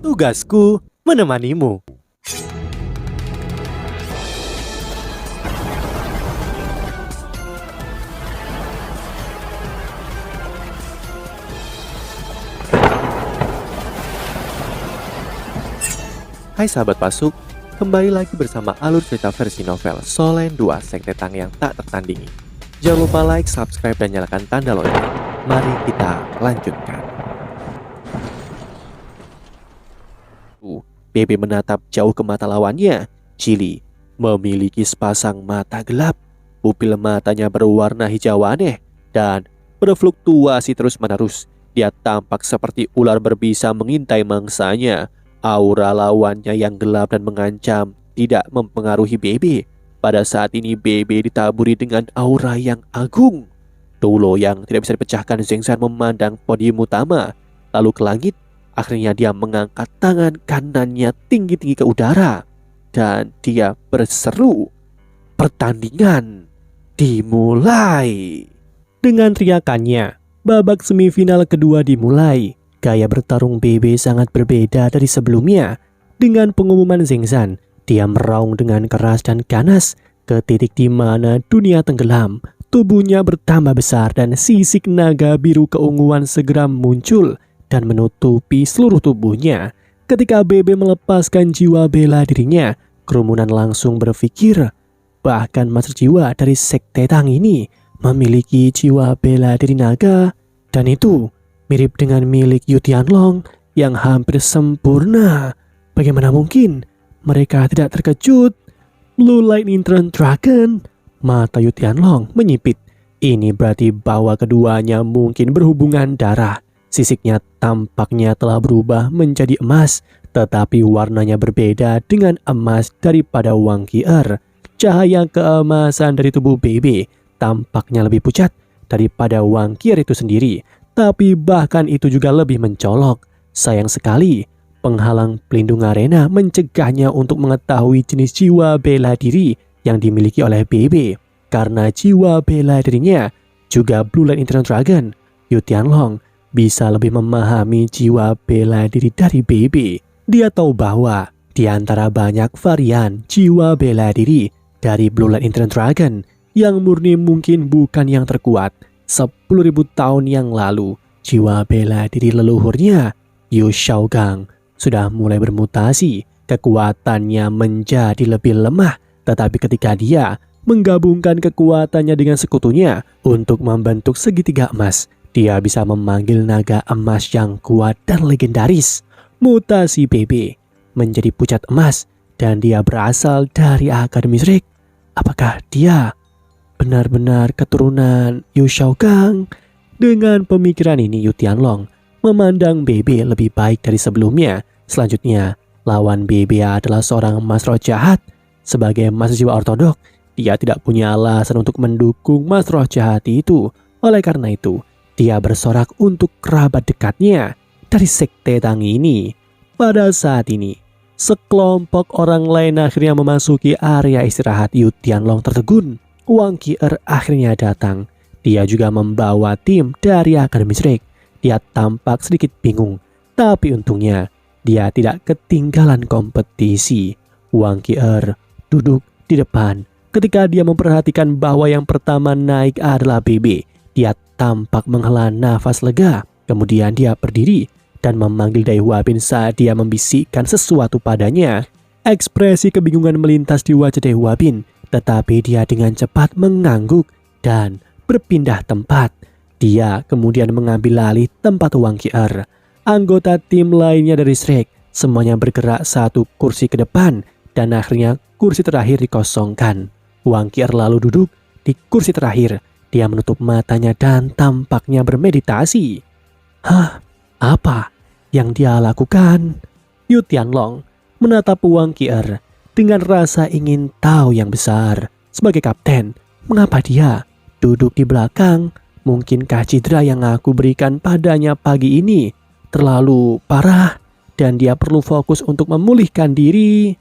Tugasku menemanimu. Hai sahabat Pasuk, kembali lagi bersama alur cerita versi novel Solen 2 Sekte Tang yang tak tertandingi. Jangan lupa like, subscribe, dan nyalakan tanda lonceng. Mari kita lanjutkan. Bebe menatap jauh ke mata lawannya. Chili memiliki sepasang mata gelap. Pupil matanya berwarna hijau aneh dan berfluktuasi terus-menerus. Dia tampak seperti ular berbisa mengintai mangsanya. Aura lawannya yang gelap dan mengancam tidak mempengaruhi Bebe. Pada saat ini Bebe ditaburi dengan aura yang agung. Tulo yang tidak bisa dipecahkan Zengzan memandang podium utama, lalu ke langit. Akhirnya dia mengangkat tangan kanannya tinggi-tinggi ke udara dan dia berseru, "Pertandingan dimulai!" Dengan teriakannya, babak semifinal kedua dimulai. Gaya bertarung Bebe sangat berbeda dari sebelumnya. Dengan pengumuman Zengzan, dia meraung dengan keras dan ganas ke titik di mana dunia tenggelam. Tubuhnya bertambah besar dan sisik naga biru keunguan segera muncul dan menutupi seluruh tubuhnya. Ketika Bebe melepaskan jiwa bela dirinya, kerumunan langsung berpikir, bahkan master jiwa dari Sekte Tang ini memiliki jiwa bela diri naga, dan itu mirip dengan milik Yu Tianlong yang hampir sempurna. Bagaimana mungkin mereka tidak terkejut? Blue Lightning Dragon. Mata Yu Tianlong menyipit. Ini berarti bahwa keduanya mungkin berhubungan darah. Sisiknya tampaknya telah berubah menjadi emas, tetapi warnanya berbeda dengan emas daripada Wang Qier. Cahaya keemasan dari tubuh Bebe tampaknya lebih pucat daripada Wang Qier itu sendiri. Tapi bahkan itu juga lebih mencolok. Sayang sekali, penghalang pelindung arena mencegahnya untuk mengetahui jenis jiwa bela diri yang dimiliki oleh Bebe. Karena jiwa bela dirinya juga Blue Lightning Dragon, Yu Tianlong bisa lebih memahami jiwa bela diri dari Bebe. Dia tahu bahwa di antara banyak varian jiwa bela diri dari Blue Lightning Dragon, yang murni mungkin bukan yang terkuat. 10.000 tahun yang lalu, jiwa bela diri leluhurnya, Yu Shaogang, sudah mulai bermutasi. Kekuatannya menjadi lebih lemah, tetapi ketika dia menggabungkan kekuatannya dengan sekutunya untuk membentuk segitiga emas, dia bisa memanggil naga emas yang kuat dan legendaris. Mutasi Bebe menjadi pucat emas dan dia berasal dari Akademi Zrek. Apakah dia benar-benar keturunan Yu Shaogang? Dengan pemikiran ini, Yu Tianlong memandang Bebe lebih baik dari sebelumnya. Selanjutnya, lawan Bebe adalah seorang Mas Roh jahat. Sebagai Mas Jiwa Ortodok, dia tidak punya alasan untuk mendukung Mas Roh jahat itu. Oleh karena itu, dia bersorak untuk kerabat dekatnya dari Sekte Tang ini. Pada saat ini, sekelompok orang lain akhirnya memasuki area istirahat. Yu Tianlong tertegun. Wang Qier akhirnya datang. Dia juga membawa tim dari Akademi Zrek. Dia tampak sedikit bingung, tapi untungnya dia tidak ketinggalan kompetisi. Wang Qier duduk di depan. Ketika dia memperhatikan bahwa yang pertama naik adalah Bebe, dia tampak menghela nafas lega. Kemudian dia berdiri dan memanggil Dai Huabin saat dia membisikkan sesuatu padanya. Ekspresi kebingungan melintas di wajah Dai Huabin, tetapi dia dengan cepat mengangguk dan berpindah tempat. Dia kemudian mengambil alih tempat Wang Qier. Anggota tim lainnya dari Zrek semuanya bergerak satu kursi ke depan dan akhirnya kursi terakhir dikosongkan. Wang Qier lalu duduk di kursi terakhir. Dia menutup matanya dan tampaknya bermeditasi. Hah? Apa yang dia lakukan? Yu Tianlong menatap Wang Qier dengan rasa ingin tahu yang besar. Sebagai kapten, mengapa dia duduk di belakang? Mungkinkah cedera yang aku berikan padanya pagi ini terlalu parah dan dia perlu fokus untuk memulihkan diri?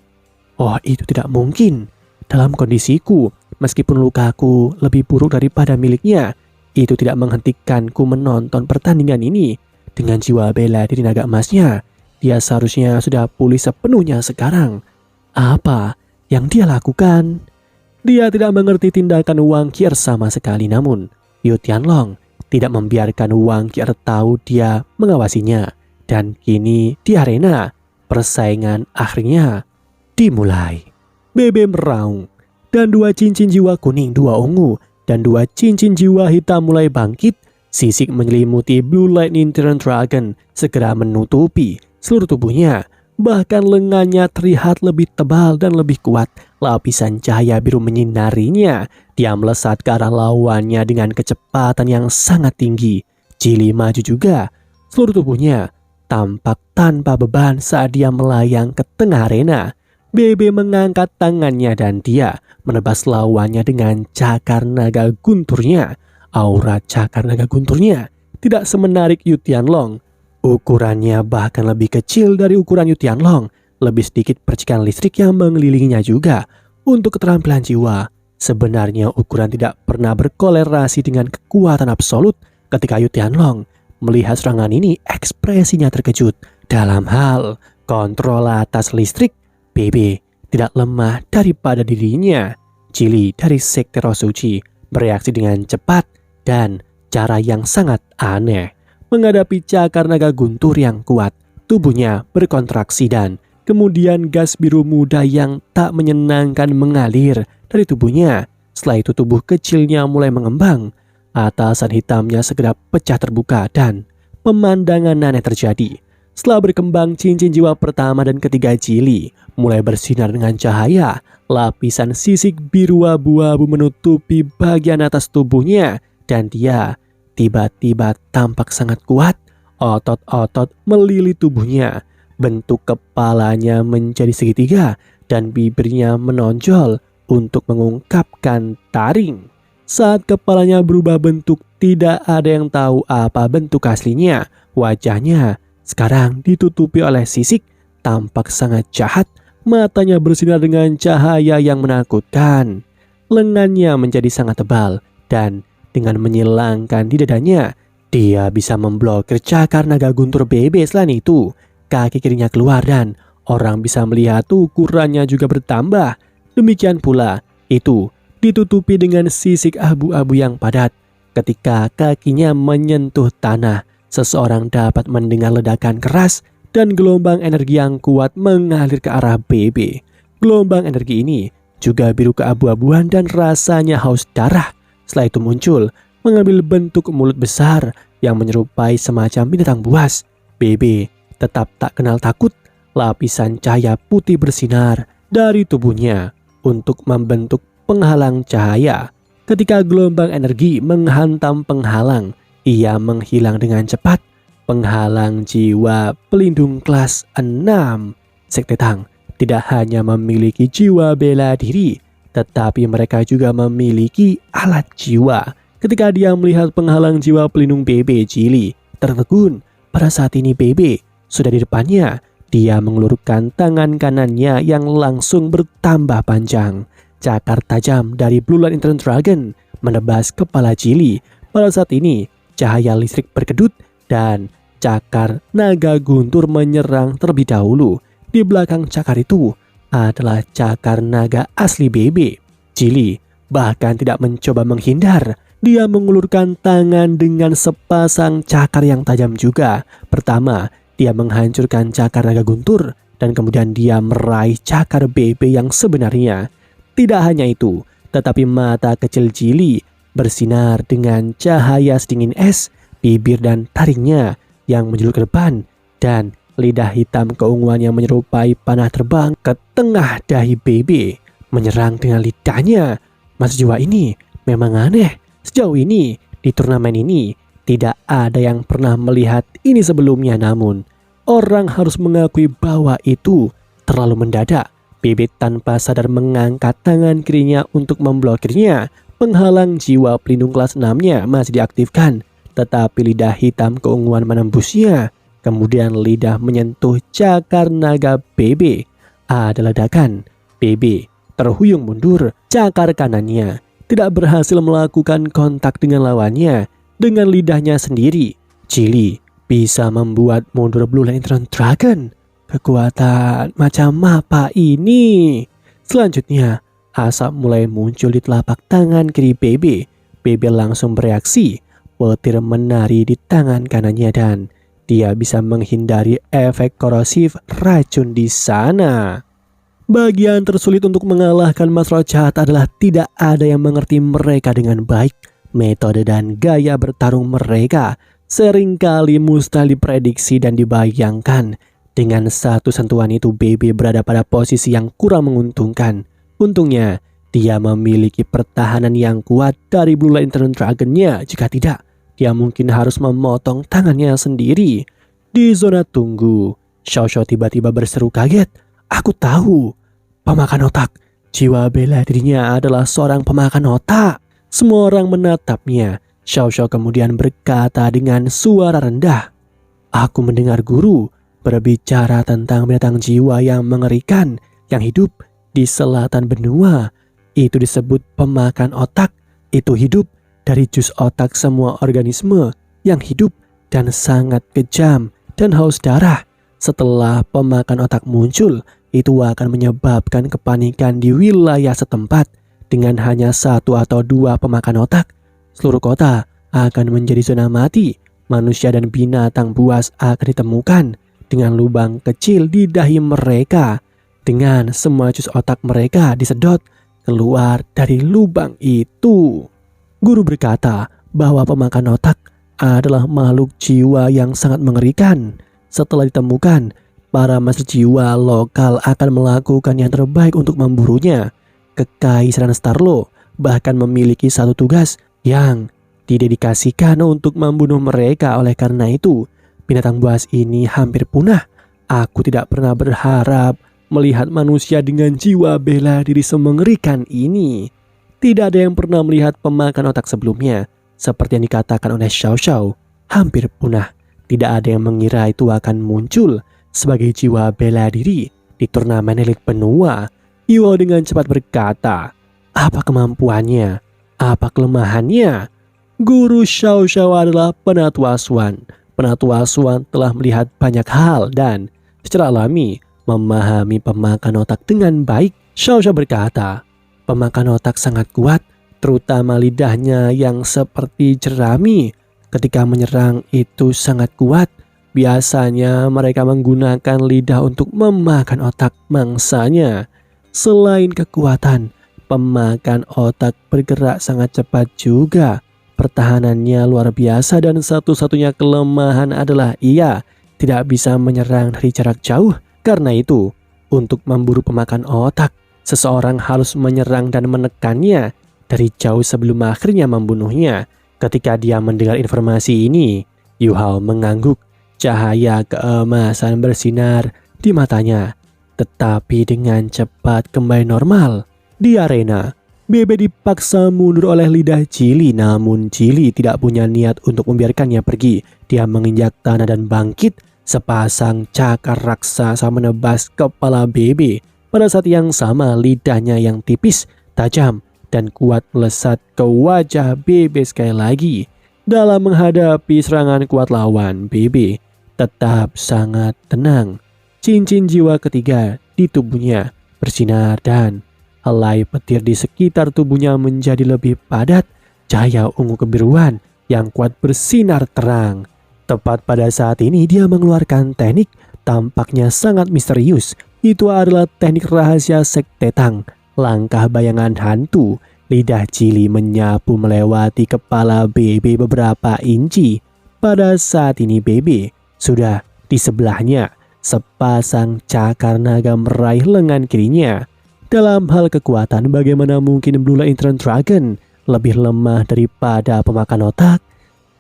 Oh, itu tidak mungkin. Dalam kondisiku, meskipun lukaku lebih buruk daripada miliknya, itu tidak menghentikanku menonton pertandingan ini. Dengan jiwa bela diri naga emasnya, Dia seharusnya sudah pulih sepenuhnya sekarang. Apa yang dia lakukan? Dia tidak mengerti tindakan Wang Qier sama sekali, namun Yu Tianlong tidak membiarkan Wang Qier tahu dia mengawasinya. Dan kini di arena, persaingan akhirnya dimulai. Bebe meraung, dan 2 cincin jiwa kuning, 2 ungu, dan 2 cincin jiwa hitam mulai bangkit. Sisik menyelimuti Blue Lightning Iron Dragon segera menutupi seluruh tubuhnya. Bahkan lengannya terlihat lebih tebal dan lebih kuat. Lapisan cahaya biru menyinarinya. Dia melesat ke arah lawannya dengan kecepatan yang sangat tinggi. Jili maju juga. Seluruh tubuhnya tampak tanpa beban saat dia melayang ke tengah arena. Bebe mengangkat tangannya dan dia menebas lawannya dengan cakar naga gunturnya. Aura cakar naga gunturnya tidak semenarik Yu Tianlong. Ukurannya bahkan lebih kecil dari ukuran Yu Tianlong. Lebih sedikit percikan listrik yang mengelilinginya juga. Untuk keterampilan jiwa, sebenarnya ukuran tidak pernah berkolerasi dengan kekuatan absolut. Ketika Yu Tianlong melihat serangan ini, ekspresinya terkejut. Dalam hal kontrol atas listrik, Bebe tidak lemah daripada dirinya. Jili dari Sekte Roh Suci bereaksi dengan cepat dan cara yang sangat aneh. Menghadapi cakar naga guntur yang kuat, tubuhnya berkontraksi dan kemudian gas biru muda yang tak menyenangkan mengalir dari tubuhnya. Setelah itu tubuh kecilnya mulai mengembang. Atasan hitamnya segera pecah terbuka dan pemandangan aneh terjadi. Setelah berkembang, cincin jiwa pertama dan ketiga Jili mulai bersinar dengan cahaya. Lapisan sisik biru abu-abu menutupi bagian atas tubuhnya. Dan dia tiba-tiba tampak sangat kuat. Otot-otot melilit tubuhnya. Bentuk kepalanya menjadi segitiga dan bibirnya menonjol untuk mengungkapkan taring. Saat kepalanya berubah bentuk, tidak ada yang tahu apa bentuk aslinya. Wajahnya sekarang ditutupi oleh sisik, tampak sangat jahat. Matanya bersinar dengan cahaya yang menakutkan. Lengannya menjadi sangat tebal dan dengan menyilangkan di dadanya, dia bisa memblokir cakar naga guntur Bebe. Selain itu, kaki kirinya keluar dan orang bisa melihat ukurannya juga bertambah. Demikian pula, itu ditutupi dengan sisik abu-abu yang padat. Ketika kakinya menyentuh tanah, seseorang dapat mendengar ledakan keras dan gelombang energi yang kuat mengalir ke arah Bebe. Gelombang energi ini juga biru keabu-abuan dan rasanya haus darah. Setelah itu muncul, mengambil bentuk mulut besar yang menyerupai semacam binatang buas. Bebe tetap tak kenal takut. Lapisan cahaya putih bersinar dari tubuhnya untuk membentuk penghalang cahaya. Ketika gelombang energi menghantam penghalang, ia menghilang dengan cepat. Penghalang jiwa pelindung kelas 6. Sekte Tang tidak hanya memiliki jiwa bela diri, tetapi mereka juga memiliki alat jiwa. Ketika dia melihat penghalang jiwa pelindung Bebe, Jili tertegun. Pada saat ini Bebe sudah di depannya. Dia mengulurkan tangan kanannya yang langsung bertambah panjang. Cakar tajam dari Blue Lightning Iron Dragon menebas kepala Jili. Pada saat ini cahaya listrik berkedut dan cakar naga guntur menyerang terlebih dahulu. Di belakang cakar itu adalah cakar naga asli Bebe. Jili bahkan tidak mencoba menghindar. Dia mengulurkan tangan dengan sepasang cakar yang tajam juga. Pertama, dia menghancurkan cakar naga guntur dan kemudian dia meraih cakar Bebe yang sebenarnya. Tidak hanya itu, tetapi mata kecil Jili bersinar dengan cahaya sedingin es. Bibir dan taringnya yang menjulur ke depan dan lidah hitam keunguan yang menyerupai panah terbang ke tengah dahi Bebe, menyerang dengan lidahnya. Mas jiwa ini memang aneh. Sejauh ini di turnamen ini tidak ada yang pernah melihat ini sebelumnya, namun orang harus mengakui bahwa itu terlalu mendadak. Bebe tanpa sadar mengangkat tangan kirinya untuk memblokirnya. Penghalang jiwa pelindung kelas 6-nya masih diaktifkan, tetapi lidah hitam keunguan menembusnya. Kemudian lidah menyentuh cakar naga Bebe. Ada ledakan. Bebe terhuyung mundur. Cakar kanannya tidak berhasil melakukan kontak dengan lawannya. Dengan lidahnya sendiri, Jili bisa membuat mundur Blue Lantern Dragon. Kekuatan macam apa ini? Selanjutnya, asap mulai muncul di telapak tangan kiri BB. BB langsung bereaksi. Petir menari di tangan kanannya dan dia bisa menghindari efek korosif racun di sana. Bagian tersulit untuk mengalahkan makhluk jahat adalah tidak ada yang mengerti mereka dengan baik. Metode dan gaya bertarung mereka seringkali mustahil diprediksi dan dibayangkan. Dengan satu sentuhan itu BB berada pada posisi yang kurang menguntungkan. Untungnya, dia memiliki pertahanan yang kuat dari Blue Lantern Dragon-nya. Jika tidak, dia mungkin harus memotong tangannya sendiri. Di zona tunggu, Xiao Xiao tiba-tiba berseru kaget. Aku tahu, pemakan otak. Jiwa bela dirinya adalah seorang pemakan otak. Semua orang menatapnya. Xiao Xiao kemudian berkata dengan suara rendah. Aku mendengar guru berbicara tentang binatang jiwa yang mengerikan yang hidup di selatan benua. Itu disebut pemakan otak. Itu hidup dari jus otak semua organisme yang hidup dan sangat kejam dan haus darah. Setelah pemakan otak muncul, itu akan menyebabkan kepanikan di wilayah setempat. Dengan hanya satu atau dua pemakan otak, seluruh kota akan menjadi zona mati. Manusia dan binatang buas akan ditemukan dengan lubang kecil di dahi mereka. Dengan semua jus otak mereka disedot keluar dari lubang itu. Guru berkata bahwa pemakan otak adalah makhluk jiwa yang sangat mengerikan. Setelah ditemukan, para master jiwa lokal akan melakukan yang terbaik untuk memburunya. Kekaisaran Starlo bahkan memiliki satu tugas yang didedikasikan untuk membunuh mereka. Oleh karena itu, binatang buas ini hampir punah. Aku tidak pernah berharap melihat manusia dengan jiwa bela diri semengerikan ini. Tidak ada yang pernah melihat pemakan otak sebelumnya. Seperti yang dikatakan oleh Xiao Xiao, hampir punah. Tidak ada yang mengira itu akan muncul sebagai jiwa bela diri di turnamen elit benua. Yuo dengan cepat berkata, apa kemampuannya? Apa kelemahannya? Guru Xiao Xiao adalah penatua Swan. Penatua Swan telah melihat banyak hal dan secara alami memahami pemakan otak dengan baik. Xiao Xiao berkata, pemakan otak sangat kuat, terutama lidahnya yang seperti jerami. Ketika menyerang itu sangat kuat. Biasanya mereka menggunakan lidah untuk memakan otak mangsanya. Selain kekuatan, pemakan otak bergerak sangat cepat juga. Pertahanannya luar biasa dan satu-satunya kelemahan adalah ia tidak bisa menyerang dari jarak jauh. Karena itu, untuk memburu pemakan otak, seseorang harus menyerang dan menekannya dari jauh sebelum akhirnya membunuhnya. Ketika dia mendengar informasi ini, Yu Hao mengangguk. Cahaya keemasan bersinar di matanya, tetapi dengan cepat kembali normal. Di arena, Bebe dipaksa mundur oleh lidah Chili, namun Chili tidak punya niat untuk membiarkannya pergi. Dia menginjak tanah dan bangkit. Sepasang cakar raksasa menebas kepala Bebe. Pada saat yang sama, lidahnya yang tipis, tajam, dan kuat melesat ke wajah Bebe sekali lagi. Dalam menghadapi serangan kuat lawan, Bebe tetap sangat tenang. Cincin jiwa ketiga di tubuhnya bersinar dan helai petir di sekitar tubuhnya menjadi lebih padat. Cahaya ungu kebiruan yang kuat bersinar terang. Tepat pada saat ini dia mengeluarkan teknik tampaknya sangat misterius. Itu adalah teknik rahasia Sekte Tang, langkah bayangan hantu. Lidah Chili menyapu melewati kepala Bebe beberapa inci. Pada saat ini Bebe sudah di sebelahnya. Sepasang cakar naga meraih lengan kirinya. Dalam hal kekuatan, bagaimana mungkin Blue Lantern Dragon lebih lemah daripada pemakan otak?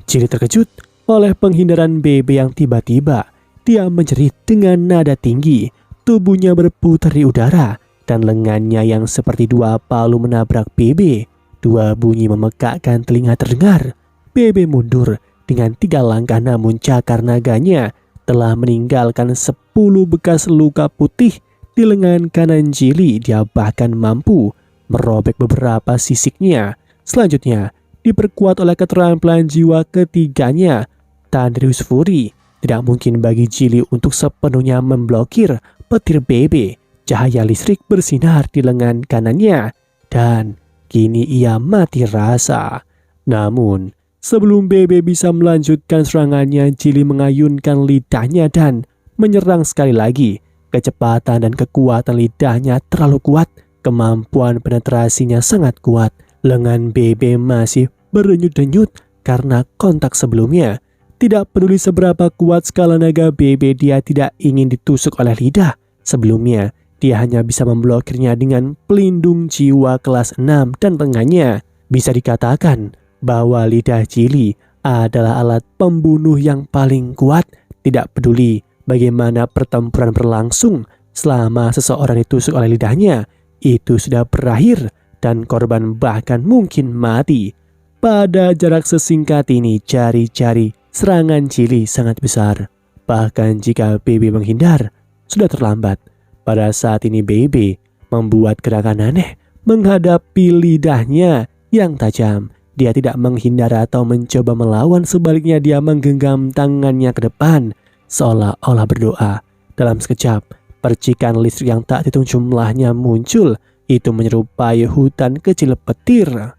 Chili terkejut oleh penghindaran Bebe yang tiba-tiba. Dia menjerit dengan nada tinggi. Tubuhnya berputar di udara dan lengannya yang seperti dua palu menabrak Bebe. Dua bunyi memekakkan telinga terdengar. Bebe mundur dengan 3 langkah, namun cakar naganya telah meninggalkan 10 bekas luka putih di lengan kanan Chili. Dia bahkan mampu merobek beberapa sisiknya. Selanjutnya diperkuat oleh keterampilan jiwa ketiganya, Thunderous Fury. Tidak mungkin bagi Jili untuk sepenuhnya memblokir petir BB. Cahaya listrik bersinar di lengan kanannya dan kini ia mati rasa. Namun, sebelum BB bisa melanjutkan serangannya, Jili mengayunkan lidahnya dan menyerang sekali lagi. Kecepatan dan kekuatan lidahnya terlalu kuat, kemampuan penetrasinya sangat kuat. Lengan BB masih berdenyut-denyut karena kontak sebelumnya. Tidak peduli seberapa kuat skala naga BB, dia tidak ingin ditusuk oleh lidah. Sebelumnya, dia hanya bisa memblokirnya dengan pelindung jiwa kelas 6 dan lengannya. Bisa dikatakan bahwa lidah Jili adalah alat pembunuh yang paling kuat. Tidak peduli bagaimana pertempuran berlangsung, selama seseorang ditusuk oleh lidahnya, itu sudah berakhir dan korban bahkan mungkin mati. Pada jarak sesingkat ini, jari-jari serangan Jili sangat besar. Bahkan jika BB menghindar, sudah terlambat. Pada saat ini BB membuat gerakan aneh menghadapi lidahnya yang tajam. Dia tidak menghindar atau mencoba melawan, sebaliknya dia menggenggam tangannya ke depan seolah-olah berdoa. Dalam sekejap, percikan listrik yang tak dihitung jumlahnya muncul. Itu menyerupai hutan kecil petir.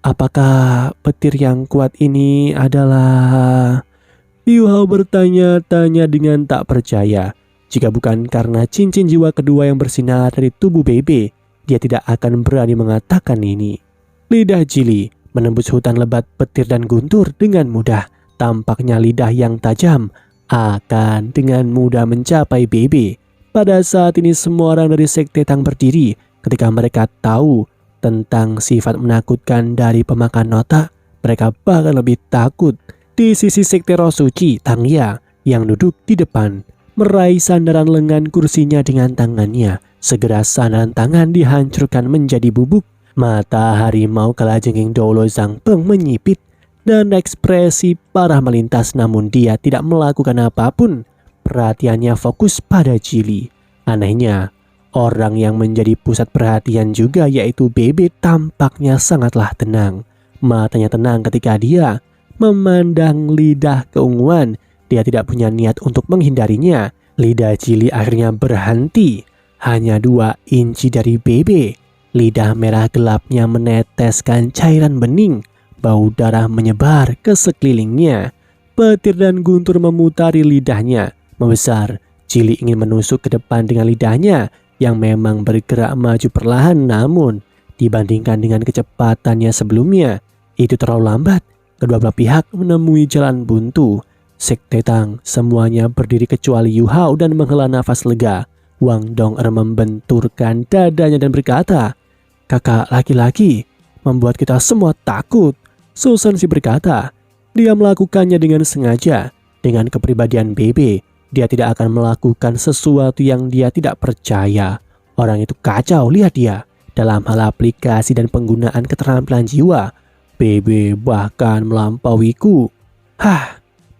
Apakah petir yang kuat ini adalah... Yu Hao bertanya-tanya dengan tak percaya. Jika bukan karena cincin jiwa kedua yang bersinar dari tubuh BB, dia tidak akan berani mengatakan ini. Lidah Jili menembus hutan lebat petir dan guntur dengan mudah. Tampaknya lidah yang tajam akan dengan mudah mencapai BB. Pada saat ini semua orang dari Sekte Tang berdiri ketika mereka tahu tentang sifat menakutkan dari pemakan nota. Mereka bahkan lebih takut. Di sisi Sekte Roh Suci, Tang Ya yang duduk di depan meraih sandaran lengan kursinya dengan tangannya. Segera sandaran tangan dihancurkan menjadi bubuk. Mata harimau kalajengking Doulo Zhang Peng menyipit dan ekspresi parah melintas, namun dia tidak melakukan apapun. Perhatiannya fokus pada Jili. Anehnya, orang yang menjadi pusat perhatian juga yaitu BB tampaknya sangatlah tenang. Matanya tenang ketika dia memandang lidah keunguan. Dia tidak punya niat untuk menghindarinya. Lidah Jili akhirnya berhenti. Hanya 2 inci dari BB. Lidah merah gelapnya meneteskan cairan bening. Bau darah menyebar ke sekelilingnya. Petir dan guntur memutari lidahnya. Membesar, Jili ingin menusuk ke depan dengan lidahnya yang memang bergerak maju perlahan, namun dibandingkan dengan kecepatannya sebelumnya, itu terlalu lambat. Kedua belah pihak menemui jalan buntu. Sekte Tang semuanya berdiri kecuali Yu Hao dan menghela nafas lega. Wang Dong'er membenturkan dadanya dan berkata, "Kakak laki-laki membuat kita semua takut." Su Shenxi berkata, "Dia melakukannya dengan sengaja. Dengan kepribadian BB, dia tidak akan melakukan sesuatu yang dia tidak percaya. Orang itu kacau, lihat dia. Dalam hal aplikasi dan penggunaan keterampilan jiwa, BB bahkan melampauiku.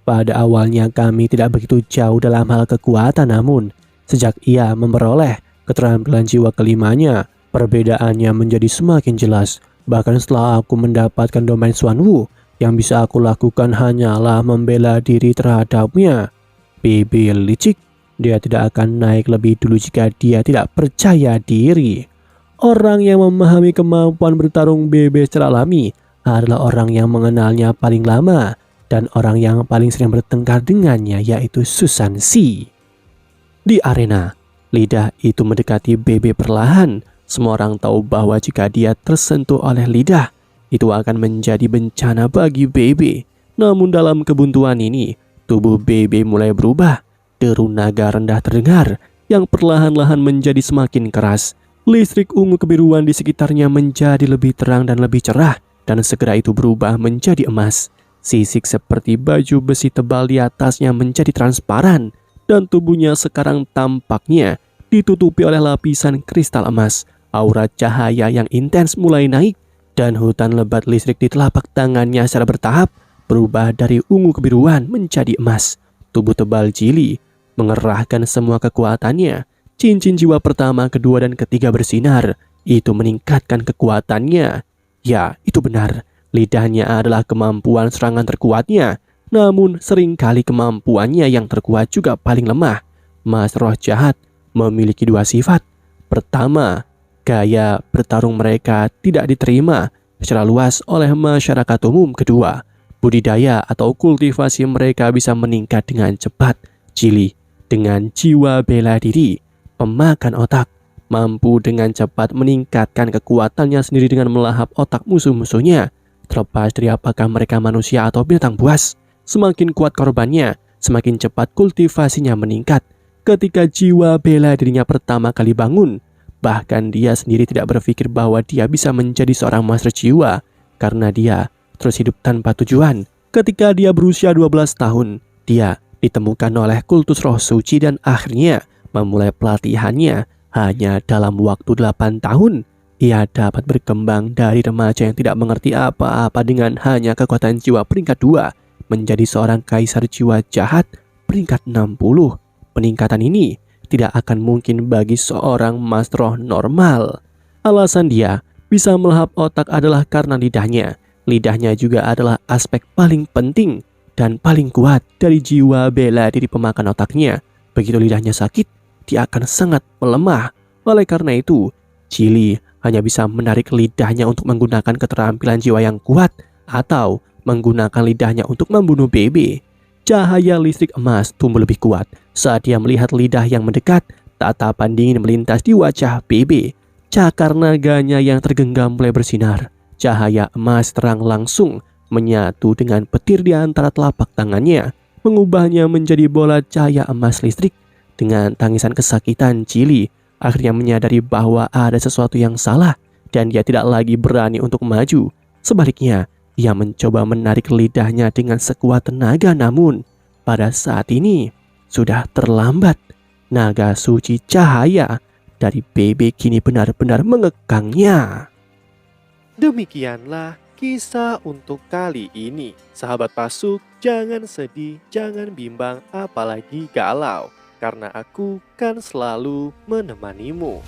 Pada awalnya kami tidak begitu jauh dalam hal kekuatan, namun sejak ia memperoleh keterampilan jiwa kelimanya, perbedaannya menjadi semakin jelas. Bahkan setelah aku mendapatkan domain Xuan Wu, yang bisa aku lakukan hanyalah membela diri terhadapnya. BB licik, dia tidak akan naik lebih dulu jika dia tidak percaya diri." Orang yang memahami kemampuan bertarung BB secara alami adalah orang yang mengenalnya paling lama dan orang yang paling sering bertengkar dengannya, yaitu Su Shenxi. Di arena, lidah itu mendekati BB perlahan. Semua orang tahu bahwa jika dia tersentuh oleh lidah, itu akan menjadi bencana bagi BB. Namun dalam kebuntuan ini, tubuh BB mulai berubah. Deru naga rendah terdengar yang perlahan-lahan menjadi semakin keras. Listrik ungu kebiruan di sekitarnya menjadi lebih terang dan lebih cerah, dan segera itu berubah menjadi emas. Sisik seperti baju besi tebal di atasnya menjadi transparan, dan tubuhnya sekarang tampaknya ditutupi oleh lapisan kristal emas. Aura cahaya yang intens mulai naik, dan hutan lebat listrik di telapak tangannya secara bertahap berubah dari ungu kebiruan menjadi emas. Tubuh tebal Jili mengerahkan semua kekuatannya. Cincin jiwa pertama, kedua, dan ketiga bersinar. Itu meningkatkan kekuatannya. Ya, itu benar. Lidahnya adalah kemampuan serangan terkuatnya. Namun seringkali kemampuannya yang terkuat juga paling lemah. Mas roh jahat memiliki dua sifat. Pertama, gaya bertarung mereka tidak diterima secara luas oleh masyarakat umum. Kedua, budidaya atau kultivasi mereka bisa meningkat dengan cepat. Cili dengan jiwa bela diri, pemakan otak, mampu dengan cepat meningkatkan kekuatannya sendiri dengan melahap otak musuh-musuhnya. Terlepas dari apakah mereka manusia atau binatang buas, semakin kuat korbannya, semakin cepat kultivasinya meningkat. Ketika jiwa bela dirinya pertama kali bangun, bahkan dia sendiri tidak berpikir bahwa dia bisa menjadi seorang master jiwa karena dia terus hidup tanpa tujuan. Ketika dia berusia 12 tahun, dia ditemukan oleh kultus roh suci dan akhirnya memulai pelatihannya. Hanya dalam waktu 8 tahun, ia dapat berkembang dari remaja yang tidak mengerti apa-apa dengan hanya kekuatan jiwa peringkat 2 menjadi seorang kaisar jiwa jahat peringkat 60. Peningkatan ini tidak akan mungkin bagi seorang master roh normal. Alasan dia bisa melahap otak adalah karena lidahnya. Lidahnya juga adalah aspek paling penting dan paling kuat dari jiwa bela diri pemakan otaknya. Begitu lidahnya sakit, dia akan sangat melemah. Oleh karena itu, Cili hanya bisa menarik lidahnya untuk menggunakan keterampilan jiwa yang kuat atau menggunakan lidahnya untuk membunuh BB. Cahaya listrik emas tumbuh lebih kuat saat dia melihat lidah yang mendekat. Tatapan dingin melintas di wajah BB. Cakar naganya yang tergenggam mulai bersinar. Cahaya emas terang langsung menyatu dengan petir di antara telapak tangannya, mengubahnya menjadi bola cahaya emas listrik. Dengan tangisan kesakitan, Cili akhirnya menyadari bahwa ada sesuatu yang salah dan dia tidak lagi berani untuk maju. Sebaliknya, ia mencoba menarik lidahnya dengan sekuat tenaga, namun pada saat ini sudah terlambat. Naga suci cahaya dari BB kini benar-benar mengekangnya. Demikianlah kisah untuk kali ini. Sahabat Pasuk, jangan sedih, jangan bimbang, apalagi galau, karena aku kan selalu menemanimu.